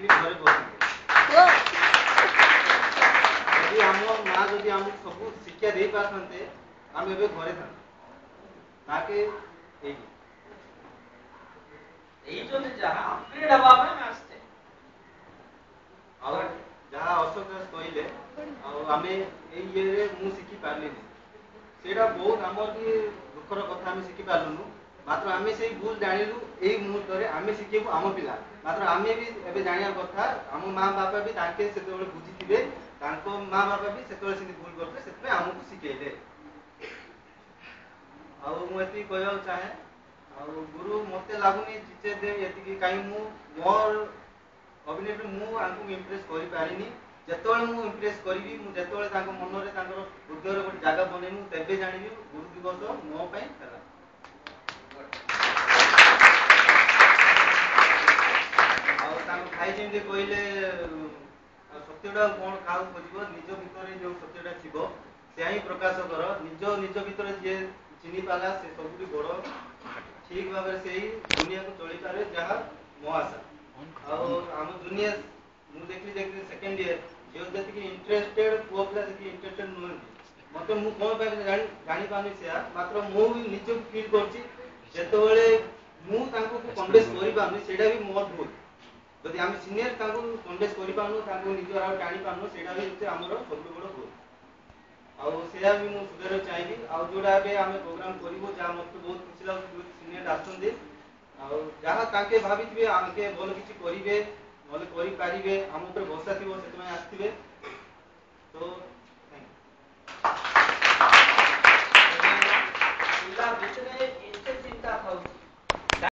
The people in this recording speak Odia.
ଶିଖିବି ଘରେ ବସିକି। ଯଦି ଆମ ମା ଯଦି ଆମକୁ ସବୁ ଶିକ୍ଷା ଦେଇ ପାରନ୍ତେ ଆମେ ଏବେ ଘରେ ଥାନ୍ତେ ତାକେ ଏଇଠି ଯାହା ଅପଗ୍ରେଡ ହବା ପାଇଁ ଆସছে ଆଉ ଯାହା ଅଶୋକ ଦାସ କହିଲେ ଆଉ ଆମେ ଏଇ ଇଏରେ ମୁଁ ଶିଖି ପାରିଲିନି ସେଇଟା ବହୁତ ଆମର ବି ଦୁଃଖର କଥା ଆମେ ଶିଖି ପାରିଲୁନୁ ମାତ୍ର ଆମେ ସେଇ ଭୁଲ ଜାଣିଲୁ ଏଇ ମୁହୂର୍ତ୍ତରେ ଆମେ ଶିଖେଇବୁ ଆମ ପିଲା ମାତ୍ର ଆମେ ବି ଏବେ ଜାଣିବା କଥା ଆମ ମା ବାପା ବି ତାଙ୍କେ ସେତେବେଳେ ବୁଝିଥିବେ ତାଙ୍କ ମା ବାପା ବି ସେତେବେଳେ ସେମିତି ଭୁଲ କରୁଥିଲେ ସେଥିପାଇଁ ଆମକୁ ଶିଖେଇଲେ ଆଉ ମୁଁ ଏତିକି କହିବାକୁ ଚାହେଁ ଆଉ ଗୁରୁ ମତେ ଲାଗୁନି ଜିତେ ଦେ ଏତିକି କାହିଁ ମୁଁ ମୋର ଅଭିନୟରେ ମୁଁ ଆଙ୍କୁ ଇମ୍ପ୍ରେସ କରିପାରିନି ଯେତେବେଳେ ମୁଁ ଇମ୍ପ୍ରେସ କରିବି ମୁଁ ଯେତେବେଳେ ତାଙ୍କ ମନରେ ତାଙ୍କର ହୃଦୟରେ ଗୋଟେ ଜାଗା ବନେଇବି ମୁଁ ତେବେ ଜାଣିବି ଗୁରୁ ଦିବସ ମୋ ପାଇଁ ହେଲା ଆଉ ତାଙ୍କ ଭାଇ ଯେମିତି କହିଲେ ସତ୍ୟଟା କଣ କାହାକୁ ଖୋଜିବ ନିଜ ଭିତରେ ଯୋଉ ସତ୍ୟଟା ଥିବ ସେୟା ହିଁ ପ୍ରକାଶ କର ନିଜ ଭିତରେ ଯିଏ ଚିହ୍ନି ପାରିଲା ସେ ସବୁଠି ବଡ ଠିକ ଭାବରେ ସେଇ ଦୁନିଆକୁ ଚଳିପାରେ ଯାହା ମୋ ଆଶା ଆଉ ଆମ ଜୁନିୟର ମୁଁ ଦେଖିଲି ସେକେଣ୍ଡ ଇୟର ଝିଅ ଯେତିକି ଇଣ୍ଟରେଷ୍ଟେଡ ପୁଅ ପିଲା ସେତିକି ଇଣ୍ଟରେଷ୍ଟେଡ ନୁହନ୍ତି ମତେ ମୁଁ କଣ ପାଇଁ ଜାଣିପାରୁନି ସେୟା ମାତ୍ର ମୁଁ ବି ନିଜକୁ ଫିଲ୍ କରୁଛି ଯେତେବେଳେ ମୁଁ ତାଙ୍କୁ କନଭେନ୍ସ କରିପାରୁନି ସେଇଟା ବି ମୋର ଭୁଲ ଯଦି ଆମେ ସିନିୟର ତାଙ୍କୁ କନଭେନ୍ସ କରିପାରୁନୁ ତାଙ୍କୁ ନିଜ ଆଡକୁ ଟାଣିପାରୁନୁ ସେଇଟା ବି ହচ্ছে ଆମର ସବୁଠୁ ବଡ ଭୁଲ ଆଉ ସେଇଟା ବି ମୁଁ ସୁଧାରିବାକୁ ଚାହିଁବି ଆଉ ଯୋଉଟା ଏବେ ଆମେ ପ୍ରୋଗ୍ରାମ କରିବୁ ଯାହା ମତେ ବହୁତ ଖୁସି ଲାଗୁଛି ସିନିୟର ଆସୁଛନ୍ତି ଆଉ ଯାହା ତାଙ୍କେ ଭାବିଥିବେ ଆଙ୍କେ ଭଲ କିଛି କରିବେ ନହେଲେ କରିପାରିବେ ଆମ ଉପରେ ଭରସା ଥିବ ସେଥିପାଇଁ ଆସିଥିବେ ତ ପିଲା ଭିତରେ